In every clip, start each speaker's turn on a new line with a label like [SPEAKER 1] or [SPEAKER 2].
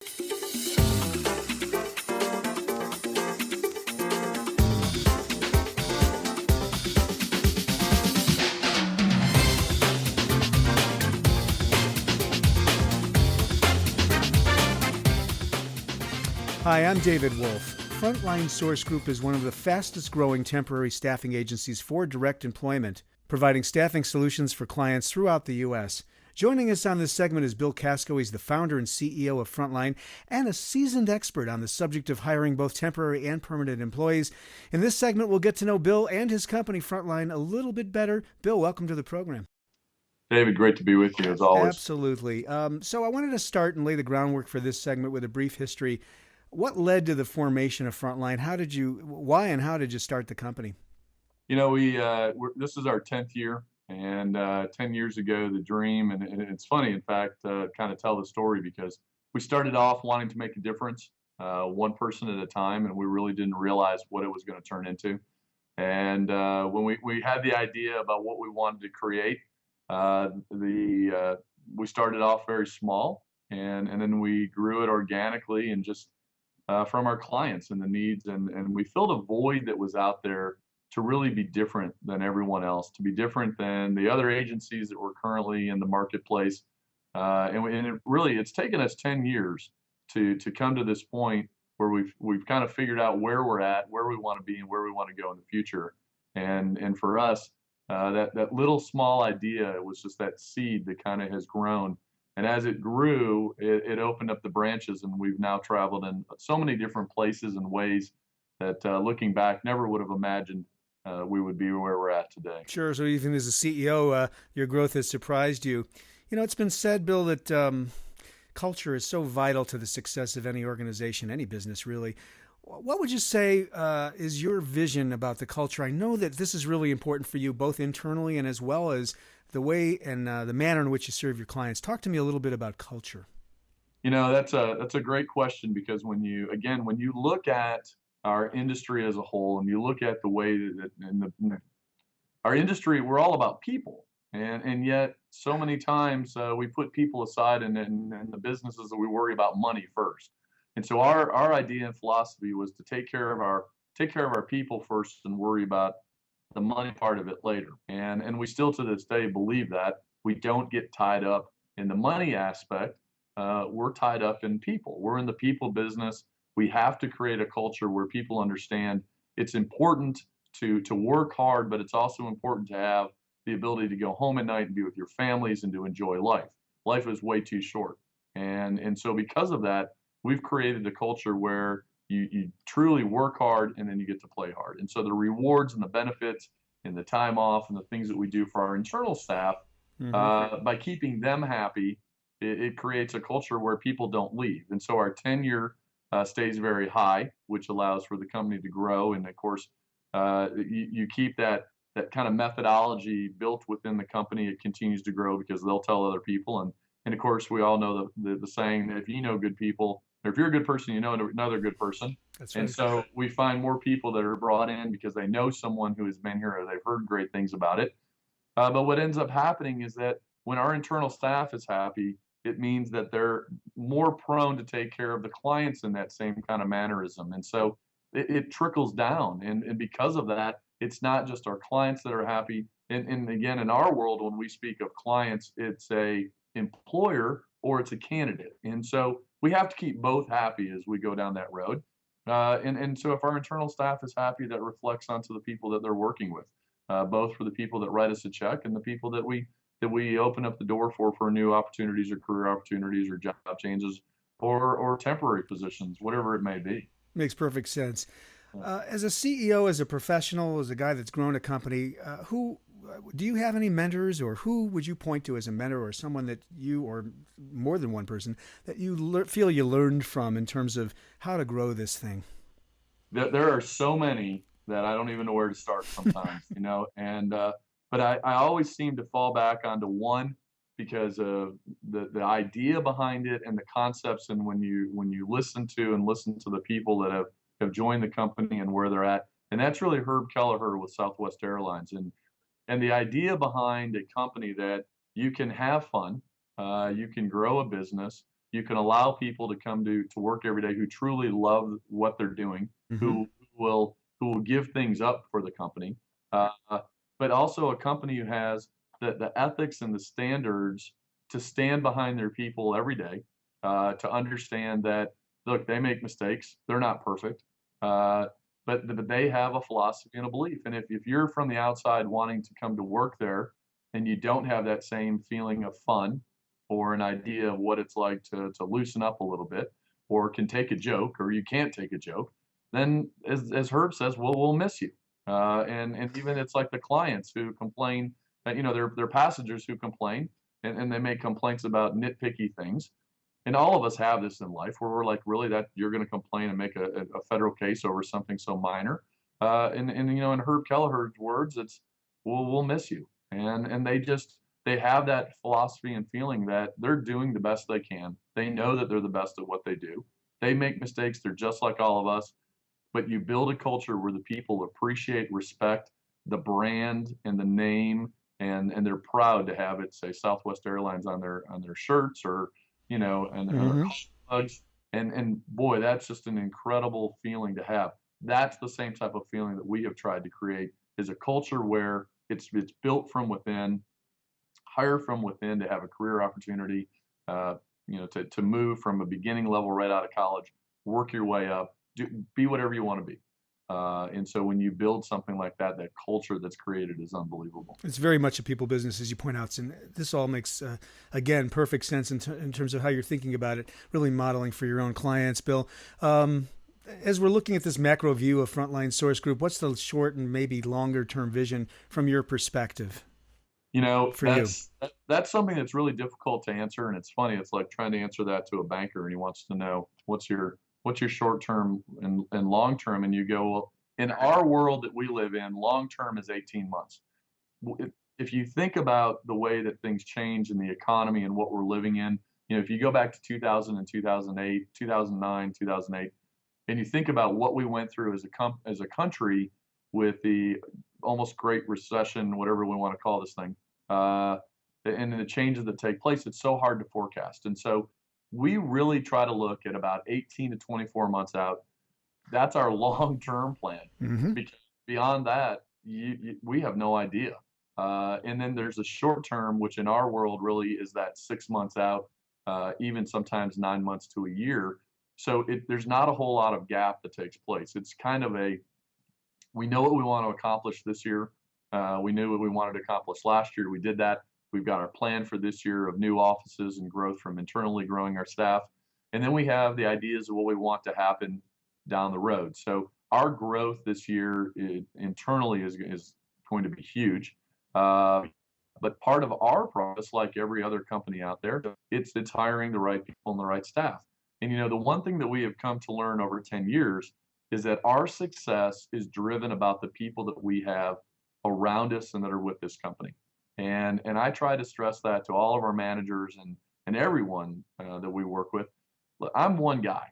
[SPEAKER 1] Hi, I'm David Wolf. Frontline Source Group is one of the fastest growing temporary staffing agencies for direct employment, providing staffing solutions for clients throughout the U.S. Joining us on this segment is Bill Kasko. He's the founder and CEO of Frontline and a seasoned expert on the subject of hiring both temporary and permanent employees. In this segment, we'll get to know Bill and his company, Frontline, a little bit better. Bill, welcome to the program.
[SPEAKER 2] David, great to be with you as always.
[SPEAKER 1] Absolutely. So I wanted to start and lay the groundwork for this segment with a brief history. What led to the formation of Frontline? Why and how did you start the company?
[SPEAKER 2] You know, this is our 10th year, and 10 years ago, the dream, and it's funny, in fact, kind of tell the story because we started off wanting to make a difference, one person at a time, and we really didn't realize what it was going to turn into. And when we had the idea about what we wanted to create, we started off very small, and then we grew it organically and just from our clients and the needs, and we filled a void that was out there to really be different than everyone else, to be different than the other agencies that were currently in the marketplace. It's taken us 10 years to come to this point where we've kind of figured out where we're at, where we want to be, and where we want to go in the future. And for us, that little small idea was just that seed that kind of has grown. And as it grew, it opened up the branches, and we've now traveled in so many different places and ways that looking back, never would have imagined we would be where we're at today.
[SPEAKER 1] Sure. So even as a CEO, your growth has surprised you. You know, it's been said, Bill, that culture is so vital to the success of any organization, any business, really. What would you say is your vision about the culture? I know that this is really important for you, both internally and as well as the way and the manner in which you serve your clients. Talk to me a little bit about culture.
[SPEAKER 2] You know, that's a great question because when you look at our industry as a whole, and you look at the way that our industry, we're all about people, and yet so many times we put people aside, and in the businesses that we worry about money first. And so our idea and philosophy was to take care of our people first and worry about the money part of it later. And we still to this day believe that we don't get tied up in the money aspect. We're tied up in people. We're in the people business. We have to create a culture where people understand it's important to work hard, but it's also important to have the ability to go home at night and be with your families and to enjoy life. Life is way too short. And so because of that, we've created a culture where you truly work hard and then you get to play hard. And so the rewards and the benefits and the time off and the things that we do for our internal staff, by keeping them happy, it creates a culture where people don't leave. And so our tenure stays very high, which allows for the company to grow. And of course, you keep that kind of methodology built within the company. It continues to grow because they'll tell other people. And of course, we all know the saying that if you know good people, or if you're a good person, you know another good person.
[SPEAKER 1] That's right.
[SPEAKER 2] And so we find more people that are brought in because they know someone who has been here or they've heard great things about it. But what ends up happening is that when our internal staff is happy, it means that they're more prone to take care of the clients in that same kind of mannerism. And so it trickles down. And because of that, it's not just our clients that are happy. And again, in our world, when we speak of clients, it's a employer or it's a candidate. And so we have to keep both happy as we go down that road. And so if our internal staff is happy, that reflects onto the people that they're working with, both for the people that write us a check and the people that we open up the door for new opportunities or career opportunities or job changes or temporary positions, whatever it may be.
[SPEAKER 1] Makes perfect sense. As a CEO, as a professional, as a guy that's grown a company, who do you have any mentors, or who would you point to as a mentor, or someone that you, or more than one person, that you feel you learned from in terms of how to grow this thing?
[SPEAKER 2] There are so many that I don't even know where to start sometimes, you know. And but I always seem to fall back onto one because of the idea behind it and the concepts, and when you listen to the people that have joined the company and where they're at, and that's really Herb Kelleher with Southwest Airlines, and the idea behind a company that you can have fun, you can grow a business, You can allow people to come to work every day who truly love what they're doing,
[SPEAKER 1] Mm-hmm.
[SPEAKER 2] who will give things up for the company, uh, but also a company who has the ethics and the standards to stand behind their people every day, to understand that, look, they make mistakes, they're not perfect, uh, but they have a philosophy and a belief. And if you're from the outside wanting to come to work there and you don't have that same feeling of fun or an idea of what it's like to loosen up a little bit, or can take a joke, or you can't take a joke, then as Herb says, we'll miss you. And even it's like the clients who complain, they're passengers who complain, and they make complaints about nitpicky things. And all of us have this in life where we're like, really, that you're going to complain and make a federal case over something so minor. And in Herb Kelleher's words, it's we'll miss you. And they have that philosophy and feeling that they're doing the best they can. They know that they're the best at what they do. They make mistakes. They're just like all of us. But you build a culture where the people appreciate, respect the brand and the name, and they're proud to have it say Southwest Airlines on their shirts, or and their
[SPEAKER 1] Mm-hmm.
[SPEAKER 2] mugs. And boy, that's just an incredible feeling to have. That's the same type of feeling that we have tried to create, is a culture where it's built from within, hire from within to have a career opportunity, to move from a beginning level right out of college, work your way up, be whatever you want to be. And so when you build something like that, that culture that's created is unbelievable.
[SPEAKER 1] It's very much a people business, as you point out. And this all makes, again, perfect sense in terms of how you're thinking about it, really modeling for your own clients, Bill. As we're looking at this macro view of Frontline Source Group, what's the short and maybe longer term vision from your perspective for you?
[SPEAKER 2] That's something that's really difficult to answer. And it's funny, it's like trying to answer that to a banker, and he wants to know what's your short term and long term. And you go, well, in our world that we live in, long term is 18 months. If you think about the way that things change in the economy and what we're living in, if you go back to 2000 and 2008, 2009, 2008, and you think about what we went through as a country with the almost Great Recession, whatever we want to call this thing, and the changes that take place, it's so hard to forecast. And so we really try to look at about 18 to 24 months out. That's our long-term plan.
[SPEAKER 1] Mm-hmm.
[SPEAKER 2] Because beyond that, we have no idea. And then there's a short term, which in our world really is that 6 months out, even sometimes 9 months to a year. So there's not a whole lot of gap that takes place. It's kind of we know what we want to accomplish this year. We knew what we wanted to accomplish last year. We did that. We've got our plan for this year of new offices and growth from internally growing our staff. And then we have the ideas of what we want to happen down the road. So our growth this year internally is going to be huge. But part of our process, like every other company out there, it's hiring the right people and the right staff. And the one thing that we have come to learn over 10 years is that our success is driven about the people that we have around us and that are with this company. And I try to stress that to all of our managers and everyone that we work with. Look, I'm one guy,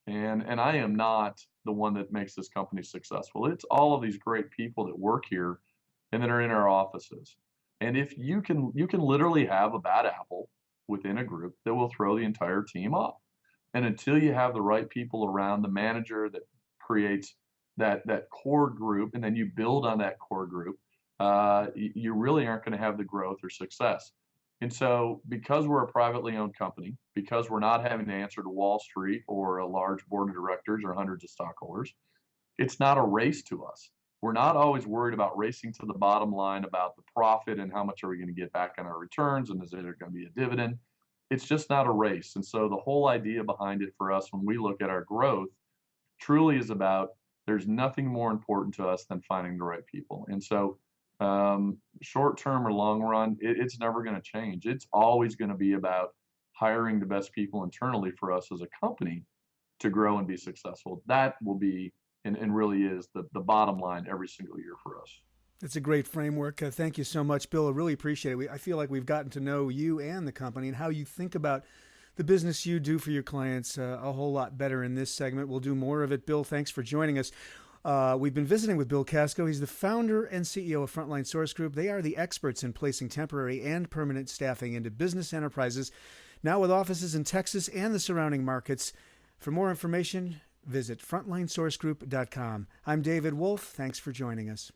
[SPEAKER 2] and I am not the one that makes this company successful. It's all of these great people that work here and that are in our offices. And if you can literally have a bad apple within a group that will throw the entire team off. And until you have the right people around the manager that creates that core group, and then you build on that core group, you really aren't going to have the growth or success. And so because we're a privately owned company, because we're not having to answer to Wall Street or a large board of directors or hundreds of stockholders, it's not a race to us. We're not always worried about racing to the bottom line about the profit and how much are we going to get back on our returns, and is there going to be a dividend. It's just not a race. And so the whole idea behind it for us when we look at our growth truly is about, there's nothing more important to us than finding the right people. And so short term or long run, it's never going to change. It's always going to be about hiring the best people internally for us as a company to grow and be successful. That will be and really is the bottom line every single year for us.
[SPEAKER 1] It's a great framework. Thank you so much, Bill. I really appreciate it. I feel like we've gotten to know you and the company and how you think about the business you do for your clients a whole lot better in this segment. We'll do more of it. Bill, thanks for joining us. We've been visiting with Bill Kasko. He's the founder and CEO of Frontline Source Group. They are the experts in placing temporary and permanent staffing into business enterprises. now with offices in Texas and the surrounding markets. For more information, visit frontlinesourcegroup.com. I'm David Wolf. Thanks for joining us.